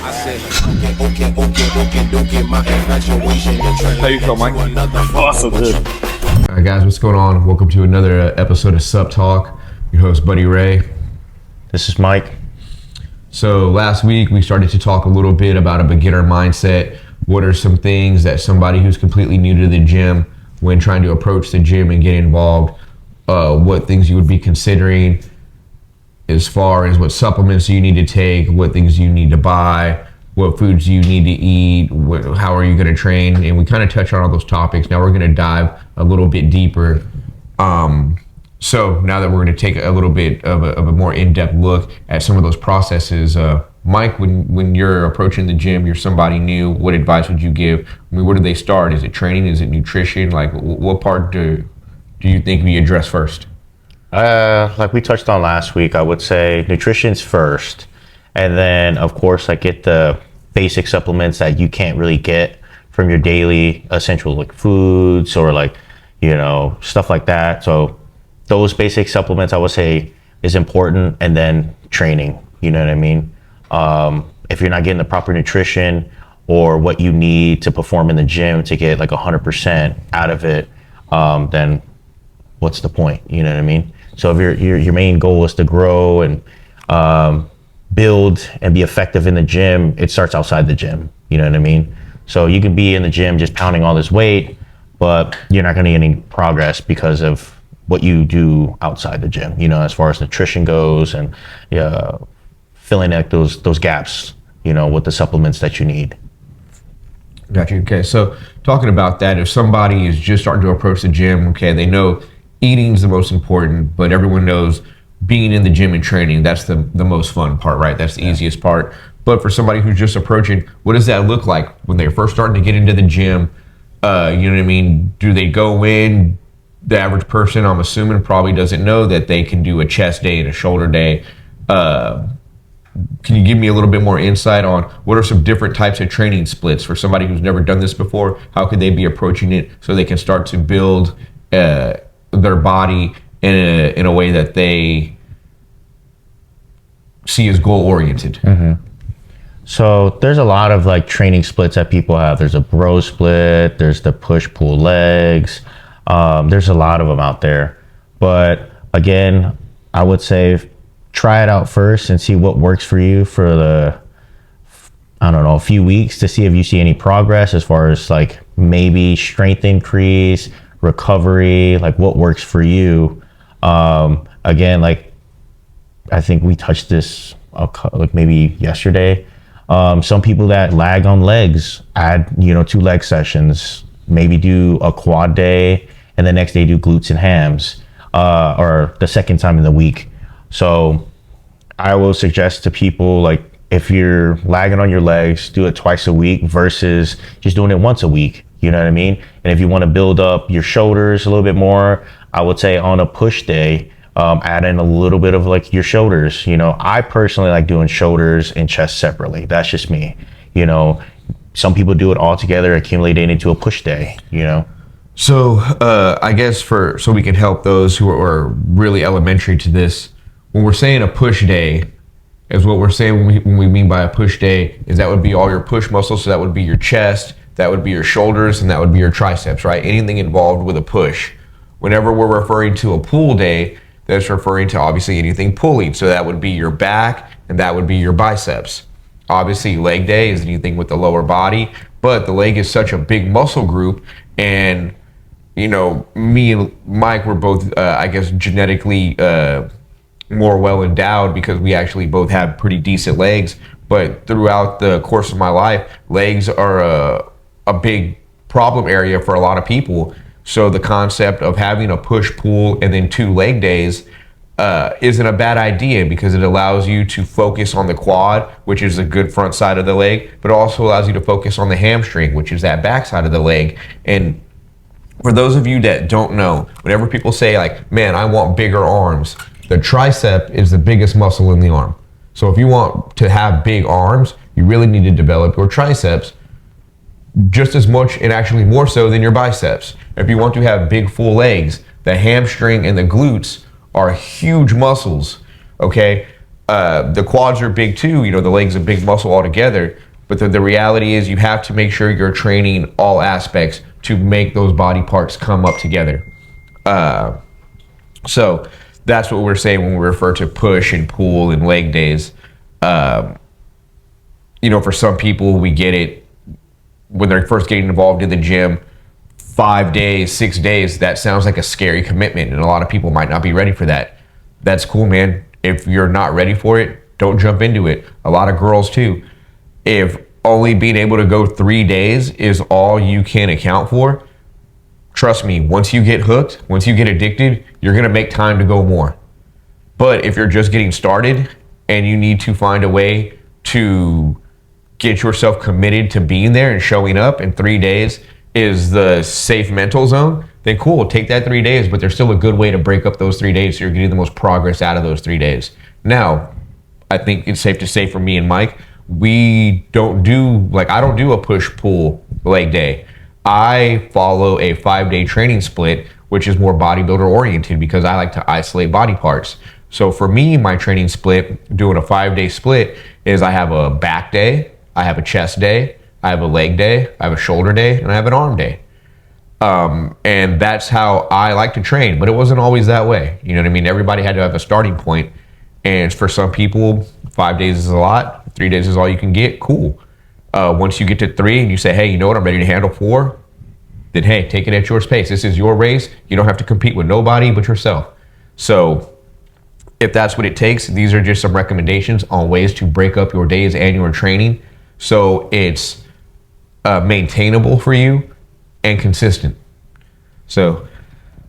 How you feel, Mike? Awesome, dude. All right, guys, what's going on? Welcome to another episode of Sup Talk. Your host, Buddy Ray. This is Mike. So last week we started to talk a little bit about a beginner mindset. What are some things that somebody who's completely new to the gym, when trying to approach the gym and get involved, what things you would be considering as far as what supplements you need to take, what things you need to buy, what foods you need to eat, how are you going to train, and we kind of touch on all those topics. Now we're going to dive a little bit deeper. So now that we're going to take a little bit of a more in-depth look at some of those processes, Mike, when you're approaching the gym, you're somebody new, what advice would you give? I mean, where do they start? Is it training? Is it nutrition? Like, what part do you think we address first? Like we touched on last week, I would say nutrition's first. And then, of course, like get the basic supplements that you can't really get from your daily essential like foods or like, you know, stuff like that. So those basic supplements, I would say, is important. And then training, you know what I mean? If you're not getting the proper nutrition or what you need to perform in the gym to get like 100% out of it, then what's the point? You know what I mean? So if your main goal is to grow and build and be effective in the gym, it starts outside the gym. You know what I mean? So you can be in the gym just pounding all this weight, but you're not going to get any progress because of what you do outside the gym, you know, as far as nutrition goes and filling out those gaps, you know, with the supplements that you need. Got you. Okay, so talking about that, if somebody is just starting to approach the gym, okay, they know eating is the most important, but everyone knows being in the gym and training, that's the most fun part, right? That's the easiest part. But for somebody who's just approaching, what does that look like when they're first starting to get into the gym? You know what I mean? Do they go in? The average person, I'm assuming, probably doesn't know that they can do a chest day and a shoulder day. Can you give me a little bit more insight on what are some different types of training splits for somebody who's never done this before? How could they be approaching it so they can start to build their body in a way that they see as goal oriented? Mm-hmm. So there's a lot of like training splits that people have. There's a bro split, there's the push pull legs. There's a lot of them out there, but again, I would say try it out first and see what works for you for a few weeks to see if you see any progress as far as like maybe strength increase, recovery, like what works for you. Again, like I think we touched this like maybe yesterday. Some people that lag on legs add, 2 leg sessions, maybe do a quad day and the next day do glutes and hams, or the second time in the week. So I will suggest to people, like, if you're lagging on your legs, do it twice a week versus just doing it once a week. You know what I mean? And if you want to build up your shoulders a little bit more, I would say on a push day, add in a little bit of like your shoulders. I personally like doing shoulders and chest separately. That's just me. Some people do it all together, accumulate it into a push day, So I guess so we can help those who are really elementary to this. When we're saying a push day, is what we're saying when we mean by a push day is that would be all your push muscles. So that would be your chest, that would be your shoulders, and that would be your triceps, right? Anything involved with a push. Whenever we're referring to a pull day, that's referring to obviously anything pulling. So that would be your back and that would be your biceps. Obviously leg day is anything with the lower body, but the leg is such a big muscle group, and me and Mike were both I guess genetically more well endowed because we actually both have pretty decent legs. But throughout the course of my life, legs are a big problem area for a lot of people. So the concept of having a push pull and then 2 leg days isn't a bad idea, because it allows you to focus on the quad, which is the good front side of the leg, but also allows you to focus on the hamstring, which is that back side of the leg. And for those of you that don't know, whenever people say like, man, I want bigger arms, the tricep is the biggest muscle in the arm. So if you want to have big arms, you really need to develop your triceps just as much, and actually more so, than your biceps. If you want to have big full legs, the hamstring and the glutes are huge muscles, okay? The quads are big too. You know, the leg's a big muscle altogether. But the reality is you have to make sure you're training all aspects to make those body parts come up together. So that's what we're saying when we refer to push and pull and leg days. You know, for some people, we get it when they're first getting involved in the gym. 5 days, 6 days, that sounds like a scary commitment, and a lot of people might not be ready for that. That's cool, man. If you're not ready for it, don't jump into it. A lot of girls too. If only being able to go 3 days is all you can account for, trust me, once you get hooked, once you get addicted, you're gonna make time to go more. But if you're just getting started and you need to find a way to get yourself committed to being there and showing up, and 3 days is the safe mental zone, then cool, take that 3 days, but there's still a good way to break up those 3 days so you're getting the most progress out of those 3 days. Now, I think it's safe to say for me and Mike, we don't do, like, I don't do a push-pull leg day. I follow a 5-day training split, which is more bodybuilder oriented because I like to isolate body parts. So for me, my training split, doing a 5-day split, is I have a back day, I have a chest day, I have a leg day, I have a shoulder day, and I have an arm day. And that's how I like to train, but it wasn't always that way. You know what I mean? Everybody had to have a starting point. And for some people, 5 days is a lot, 3 days is all you can get, cool. Once you get to 3 and you say, hey, you know what, I'm ready to handle 4, then hey, take it at your pace. This is your race. You don't have to compete with nobody but yourself. So if that's what it takes, these are just some recommendations on ways to break up your days and your training so it's maintainable for you and consistent. So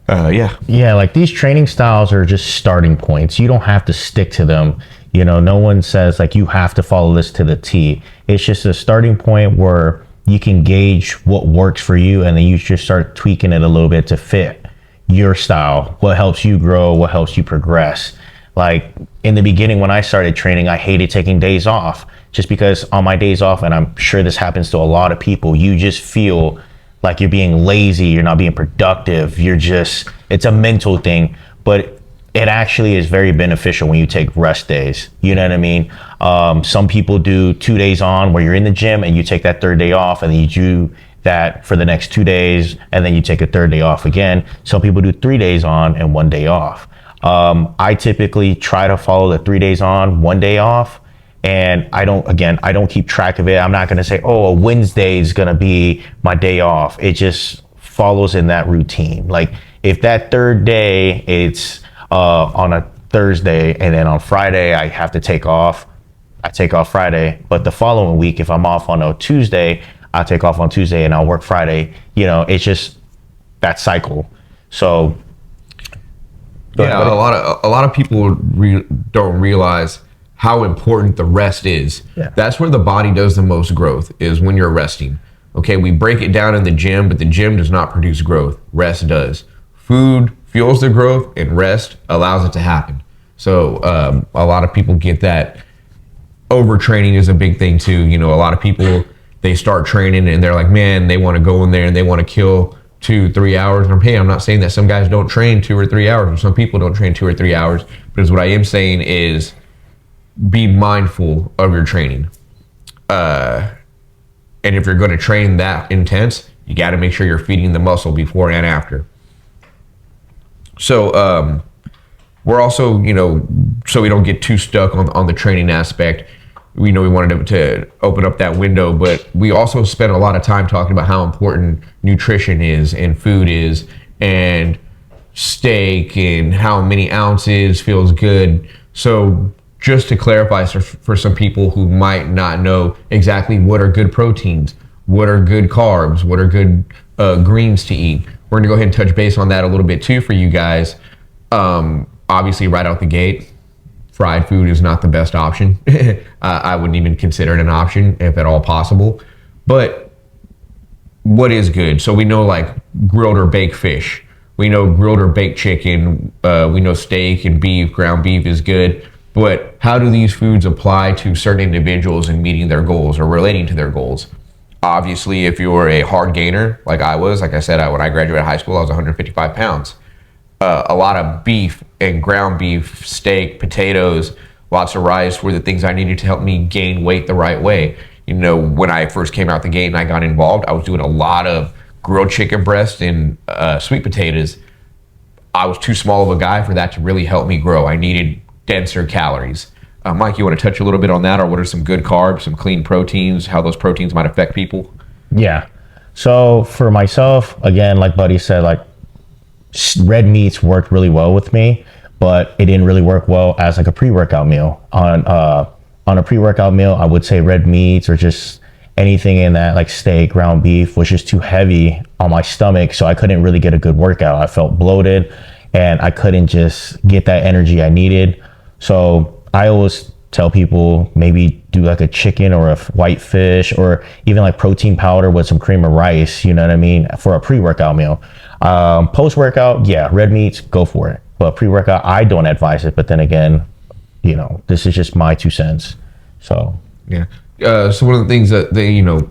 yeah, like these training styles are just starting points. You don't have to stick to them. You know, no one says like you have to follow this to the T. It's just a starting point where you can gauge what works for you, and then you just start tweaking it a little bit to fit your style, what helps you grow, what helps you progress. Like in the beginning when I started training, I hated taking days off, just because on my days off, and I'm sure this happens to a lot of people, you just feel like you're being lazy, you're not being productive, it's a mental thing, but it actually is very beneficial when you take rest days. You know what I mean? Some people do 2 days on where you're in the gym and you take that third day off, and then you do that for the next 2 days, and then you take a third day off again. Some people do 3 days on and 1 day off. I typically try to follow the 3 days on, 1 day off. And I don't keep track of it. I'm not going to say, oh, a Wednesday is going to be my day off. It just follows in that routine. Like if that third day it's on a Thursday, and then on Friday I have to take off, I take off Friday. But the following week, if I'm off on a Tuesday, I'll take off on Tuesday and I'll work Friday. You know, it's just that cycle. So yeah, a lot of people don't realize how important the rest is. Yeah. That's where the body does the most growth, is when you're resting. Okay, we break it down in the gym, but the gym does not produce growth. Rest does. Food fuels the growth, and rest allows it to happen. So a lot of people get that. Overtraining is a big thing too. You know, a lot of people, they start training and they're like, man, they want to go in there and they want to kill 2-3 hours. And I'm not saying that some guys don't train 2 or 3 hours, or some people don't train 2 or 3 hours, but what I am saying is be mindful of your training. And if you're going to train that intense, you got to make sure you're feeding the muscle before and after. So we're also, you know, so we don't get too stuck on the training aspect, we know we wanted to open up that window, but we also spent a lot of time talking about how important nutrition is and food is, and steak and how many ounces feels good. So just to clarify for some people who might not know exactly what are good proteins, what are good carbs, what are good greens to eat, we're gonna go ahead and touch base on that a little bit too for you guys. Obviously right out the gate, fried food is not the best option. I wouldn't even consider it an option if at all possible. But what is good? So we know like grilled or baked fish. We know grilled or baked chicken. We know steak and beef, ground beef is good. But how do these foods apply to certain individuals in meeting their goals or relating to their goals? Obviously, if you're a hard gainer like I was, like I said, when I graduated high school, I was 155 pounds. A lot of beef and ground beef, steak, potatoes, Lots of rice were the things I needed to help me gain weight the right way. You know, when I first came out the gate and I got involved, I was doing a lot of grilled chicken breast and sweet potatoes. I was too small of a guy for that to really help me grow. I needed denser calories. Mike, you want to touch a little bit on that, or what are some good carbs, some clean proteins, how those proteins might affect people? Yeah. So for myself, again, like Buddy said, like red meats worked really well with me, but it didn't really work well as like a pre-workout meal. On a pre-workout meal, I would say red meats or just anything in that, like steak, ground beef, was just too heavy on my stomach, so I couldn't really get a good workout. I felt bloated and I couldn't just get that energy I needed. So I always tell people maybe do like a chicken or a white fish or even like protein powder with some cream of rice, you know what I mean, for a pre-workout meal. Post-workout, yeah, red meats, go for it. But pre-workout, I don't advise it. But then again, you know, this is just my 2 cents. So yeah. So one of the things that they, you know,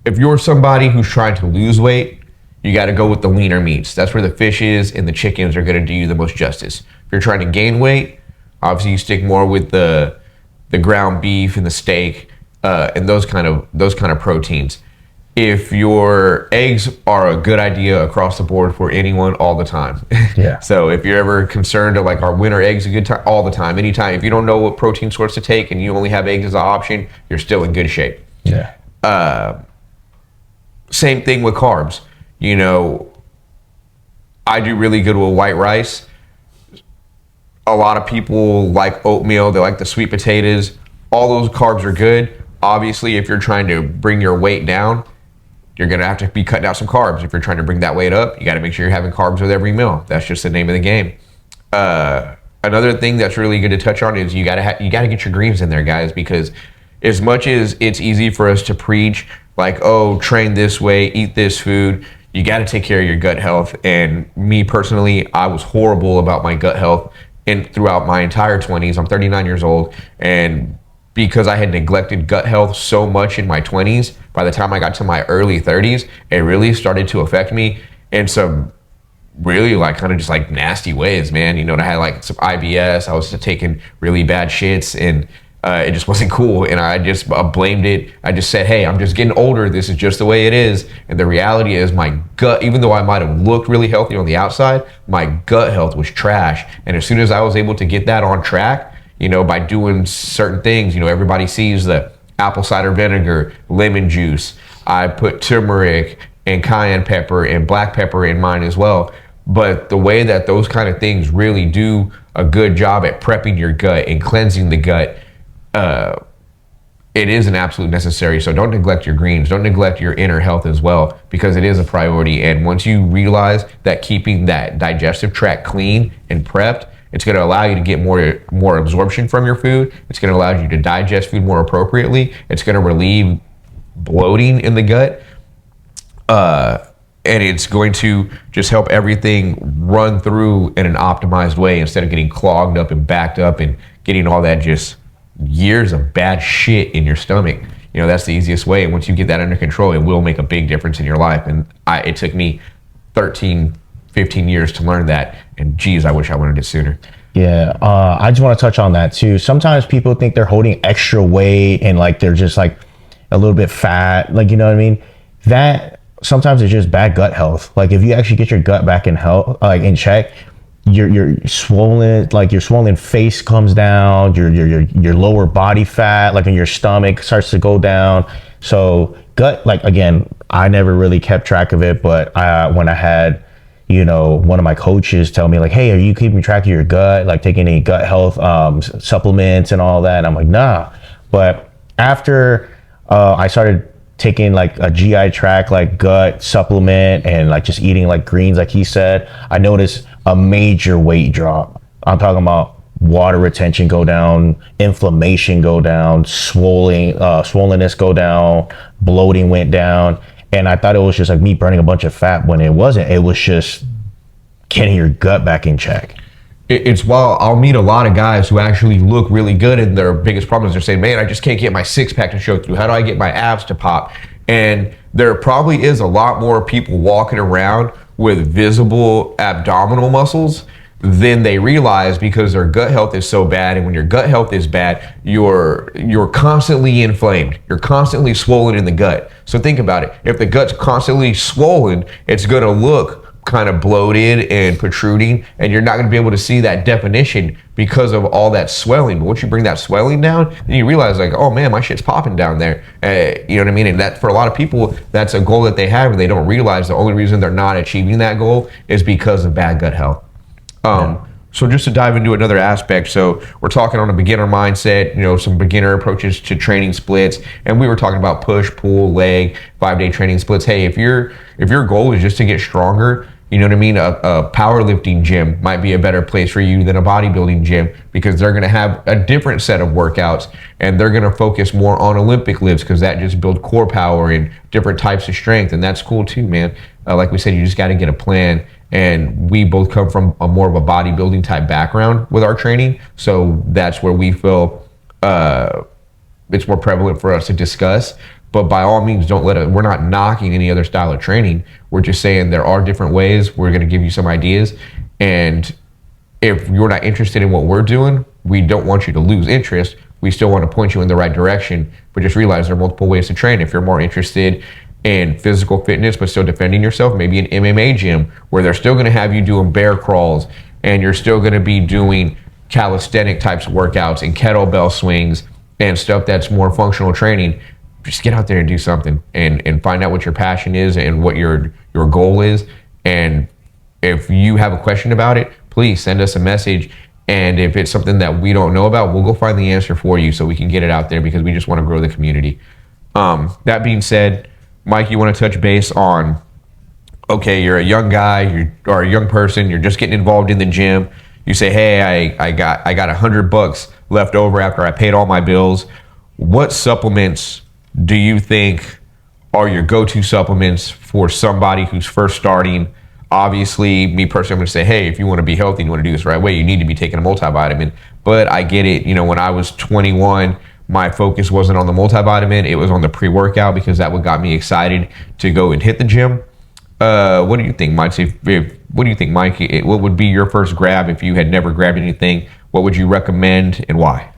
if you're somebody who's trying to lose weight, you got to go with the leaner meats. That's where the fishes and the chickens are going to do you the most justice. If you're trying to gain weight, obviously you stick more with the ground beef and the steak and those kind of proteins. If your eggs are a good idea across the board for anyone all the time. Yeah. So if you're ever concerned of like, are winter eggs a good time? All the time, anytime. If you don't know what protein source to take and you only have eggs as an option, you're still in good shape. yeah. Same thing with carbs. You know, I do really good with white rice. A lot of people like oatmeal. They like the sweet potatoes. All those carbs are good. Obviously, if you're trying to bring your weight down, you're going to have to be cutting out some carbs. If you're trying to bring that weight up, you got to make sure you're having carbs with every meal. That's just the name of the game. Another thing that's really good to touch on is you got to get your greens in there, guys, because as much as it's easy for us to preach like, oh, train this way, eat this food, you got to take care of your gut health. And me personally, I was horrible about my gut health throughout my entire 20s. I'm 39 years old, and because I had neglected gut health so much in my 20s, by the time I got to my early 30s, it really started to affect me in some really like kind of just like nasty ways, man. You know, I had like some IBS. I was taking really bad shits, and it just wasn't cool. And I just blamed it. I just said, hey, I'm just getting older. This is just the way it is. And the reality is my gut, even though I might have looked really healthy on the outside, my gut health was trash. And as soon as I was able to get that on track, you know, by doing certain things, you know, everybody sees the apple cider vinegar, lemon juice. I put turmeric and cayenne pepper and black pepper in mine as well. But the way that those kind of things really do a good job at prepping your gut and cleansing the gut, it is an absolute necessary. So don't neglect your greens. Don't neglect your inner health as well, because it is a priority. And once you realize that keeping that digestive tract clean and prepped, it's going to allow you to get more absorption from your food. It's going to allow you to digest food more appropriately. It's going to relieve bloating in the gut. And it's going to just help everything run through in an optimized way instead of getting clogged up and backed up and getting all that just years of bad shit in your stomach. You know, that's the easiest way. And once you get that under control, it will make a big difference in your life. And it took me 15 years to learn that, and geez, I wish I learned it sooner. Yeah, I just want to touch on that too. Sometimes people think they're holding extra weight and like they're just like a little bit fat, like, you know what I mean? That sometimes it's just bad gut health. Like if you actually get your gut back in health, like in check, your swollen, like your swollen face comes down, your lower body fat, like in your stomach, starts to go down. So gut, like again, I never really kept track of it, but when I had, you know, one of my coaches tell me like, hey, are you keeping track of your gut, like taking any gut health supplements and all that? And I'm like, nah. But after I started taking like a GI tract, like gut supplement, and like just eating like greens, like he said, I noticed a major weight drop. I'm talking about water retention go down, inflammation go down, swollenness go down, bloating went down. And I thought it was just like me burning a bunch of fat, when it wasn't. It was just getting your gut back in check. It's while I'll meet a lot of guys who actually look really good, and their biggest problem is they're saying, man, I just can't get my six pack to show through. How do I get my abs to pop? And there probably is a lot more people walking around with visible abdominal muscles then they realize, because their gut health is so bad, and when your gut health is bad, you're constantly inflamed. You're constantly swollen in the gut. So think about it. If the gut's constantly swollen, it's going to look kind of bloated and protruding, and you're not going to be able to see that definition because of all that swelling. But once you bring that swelling down, then you realize, like, oh man, my shit's popping down there. You know what I mean? And that, for a lot of people, that's a goal that they have, and they don't realize the only reason they're not achieving that goal is because of bad gut health. So just to dive into another aspect, so we're talking on a beginner mindset, you know, some beginner approaches to training splits, and we were talking about push, pull, leg, 5-day training splits. Hey, if your goal is just to get stronger, you know what I mean? A powerlifting gym might be a better place for you than a bodybuilding gym, because they're going to have a different set of workouts, and they're going to focus more on Olympic lifts, because that just builds core power and different types of strength, and that's cool too, man. Like we said, you just got to get a plan. And we both come from a more of a bodybuilding type background with our training, so that's where we feel it's more prevalent for us to discuss. But by all means, don't let it. We're not knocking any other style of training. We're just saying there are different ways. We're going to give you some ideas, and if you're not interested in what we're doing, we don't want you to lose interest. We still want to point you in the right direction, but just realize there are multiple ways to train. If you're more interested in physical fitness but still defending yourself, maybe an MMA gym where they're still going to have you doing bear crawls, and you're still going to be doing calisthenic types of workouts and kettlebell swings and stuff that's more functional training. Just get out there and do something, and find out what your passion is and what your goal is. And if you have a question about it, please send us a message, and if it's something that we don't know about, we'll go find the answer for you so we can get it out there, because we just want to grow the community. That being said, Mike, you want to touch base on, okay, you're a young guy, or a young person, you're just getting involved in the gym. You say, hey, I got $100 left over after I paid all my bills. What supplements do you think are your go-to supplements for somebody who's first starting? Obviously, me personally, I'm going to say, hey, if you want to be healthy and you want to do this the right way, you need to be taking a multivitamin. But I get it. You know, when I was 21, my focus wasn't on the multivitamin. It was on the pre-workout, because that what got me excited to go and hit the gym. What do you think, Mike? What do you think, Mike? What would be your first grab if you had never grabbed anything? What would you recommend, and why?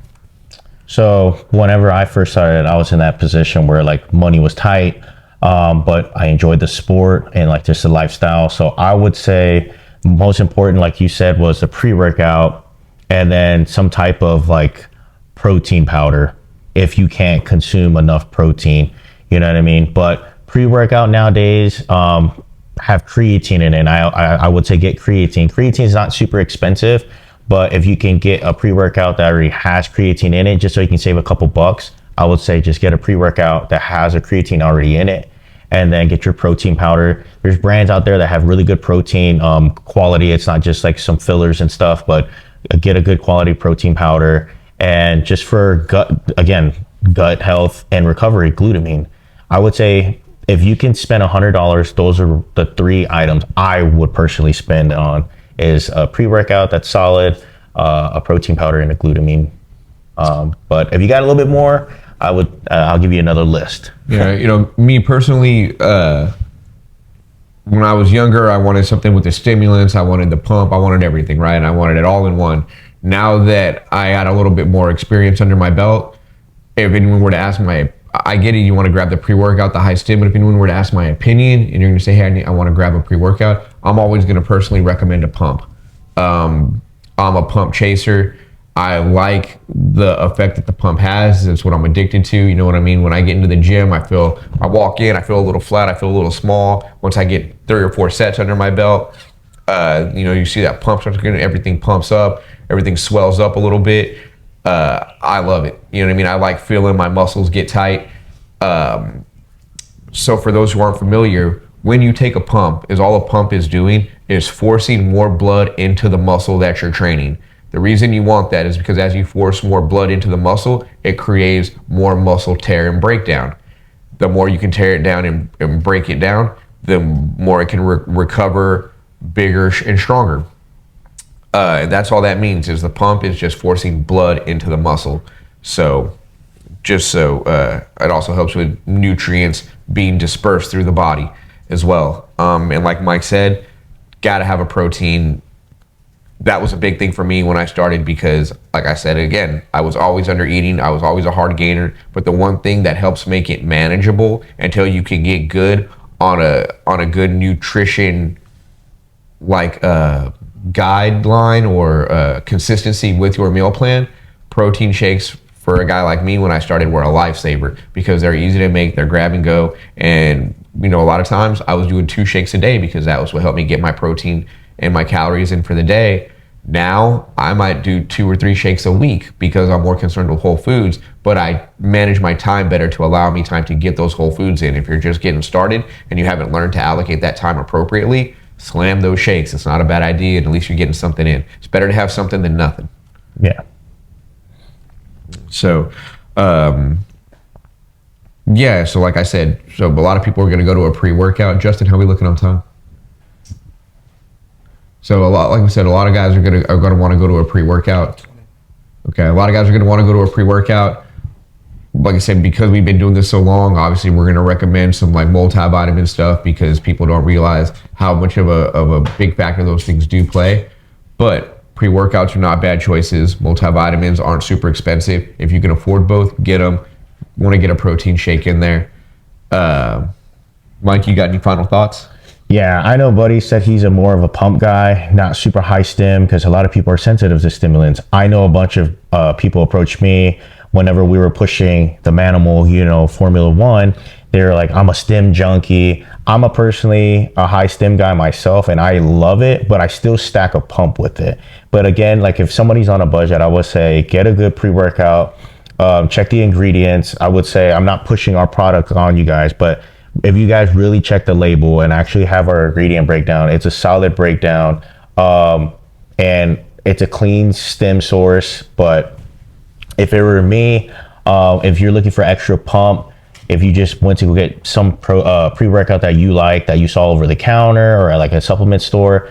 So whenever I first started, I was in that position where like money was tight, but I enjoyed the sport and like just the lifestyle. So I would say most important, like you said, was the pre-workout, and then some type of like protein powder if you can't consume enough protein, you know what I mean? But pre-workout nowadays have creatine in it, and I would say get creatine. Creatine is not super expensive, but if you can get a pre-workout that already has creatine in it, just so you can save a couple bucks, I would say just get a pre-workout that has a creatine already in it, and then get your protein powder. There's brands out there that have really good protein quality. It's not just like some fillers and stuff, but get a good quality protein powder. And just for gut health and recovery, glutamine. I would say if you can spend $100, those are the 3 items I would personally spend on, is a pre-workout that's solid, a protein powder, and a glutamine. But if you got a little bit more, I'll give you another list. Yeah, you know, me personally, when I was younger, I wanted something with the stimulants, I wanted the pump, I wanted everything, right? And I wanted it all in one. Now that I got a little bit more experience under my belt, if anyone were to ask I get it, you want to grab the pre-workout, the high stim, but if anyone were to ask my opinion, and you're going to say, hey, I want to grab a pre-workout, I'm always going to personally recommend a pump. I'm a pump chaser. I like the effect that the pump has. That's what I'm addicted to. You know what I mean? When I get into the gym, I walk in, I feel a little flat, I feel a little small. Once I get 3 or 4 sets under my belt, you know, you see that pump starts getting, everything pumps up, everything swells up a little bit. I love it. You know what I mean? I like feeling my muscles get tight. So for those who aren't familiar, when you take a pump, all a pump is doing is forcing more blood into the muscle that you're training. The reason you want that is because as you force more blood into the muscle, it creates more muscle tear and breakdown. The more you can tear it down and break it down, the more it can recover bigger and stronger. And that's all that means, is the pump is just forcing blood into the muscle. So it also helps with nutrients being dispersed through the body as well. And like Mike said, gotta have a protein that was a big thing for me when I started, because like I said, again, I was always under eating. I was always a hard gainer, but the one thing that helps make it manageable until you can get good on a good nutrition, like guideline or consistency with your meal plan, protein shakes for a guy like me when I started were a lifesaver, because they're easy to make, they're grab and go. And you know, a lot of times I was doing 2 shakes a day because that was what helped me get my protein and my calories in for the day. Now I might do 2 or 3 shakes a week because I'm more concerned with whole foods, but I manage my time better to allow me time to get those whole foods in. If you're just getting started and you haven't learned to allocate that time appropriately, slam those shakes. It's not a bad idea, and at least you're getting something in. It's better to have something than nothing. Yeah. So, yeah, so like I said, so a lot of people are going to go to a pre-workout. Justin, how are we looking on time? So like we said, a lot of guys are going to want to go to a pre-workout. Okay, a lot of guys are going to want to go to a pre-workout. Like I said, because we've been doing this so long, obviously we're going to recommend some like multivitamin stuff, because people don't realize how much of a big factor those things do play. But pre-workouts are not bad choices. Multivitamins aren't super expensive. If you can afford both, get them. Want to get a protein shake in there. Mike, you got any final thoughts? Yeah, I know Buddy said he's a more of a pump guy, not super high stim, because a lot of people are sensitive to stimulants. I know a bunch of people approached me whenever we were pushing the Manimal, you know, Formula One. They're like, I'm a stim junkie. I'm personally a high stim guy myself, and I love it, but I still stack a pump with it. But again, like if somebody's on a budget, I would say get a good pre-workout, check the ingredients. I would say, I'm not pushing our product on you guys, but if you guys really check the label and actually have our ingredient breakdown, it's a solid breakdown, and it's a clean stem source. But if it were me, if you're looking for extra pump, if you just went to go get some pre-workout that you like, that you saw over the counter or at like a supplement store,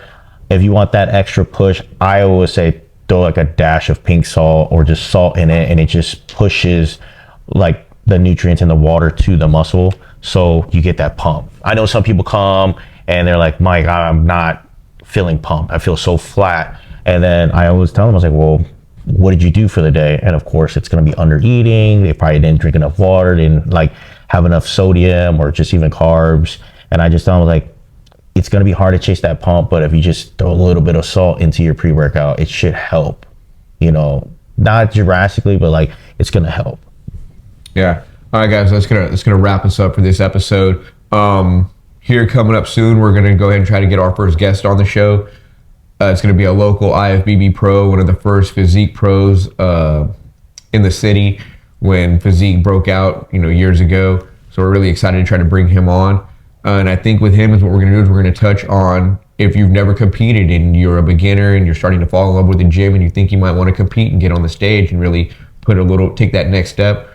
if you want that extra push, I always say throw like a dash of pink salt or just salt in it, and it just pushes like the nutrients in the water to the muscle, so you get that pump. I know some people come and they're like, Mike, I'm not feeling pumped. I feel so flat. And then I always tell them, I was like, well, what did you do for the day? And of course, it's going to be under eating. They probably didn't drink enough water, didn't like have enough sodium or just even carbs. And I just tell them, like, it's going to be hard to chase that pump, but if you just throw a little bit of salt into your pre-workout, it should help, you know, not drastically, but like it's going to help. Yeah. All right, guys, that's gonna wrap us up for this episode. Here coming up soon, we're gonna go ahead and try to get our first guest on the show. It's gonna be a local IFBB pro, one of the first physique pros in the city when physique broke out, you know, years ago. So we're really excited to try to bring him on. And I think with him is what we're gonna do is we're gonna touch on, if you've never competed and you're a beginner and you're starting to fall in love with the gym and you think you might want to compete and get on the stage and really take that next step.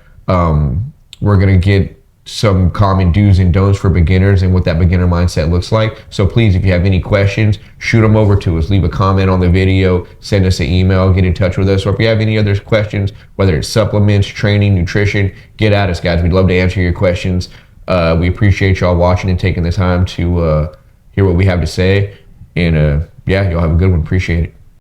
We're going to get some common do's and don'ts for beginners and what that beginner mindset looks like. So please, if you have any questions, shoot them over to us. Leave a comment on the video, send us an email, get in touch with us. Or if you have any other questions, whether it's supplements, training, nutrition, get at us, guys. We'd love to answer your questions. We appreciate y'all watching and taking the time to hear what we have to say. And yeah, y'all have a good one. Appreciate it.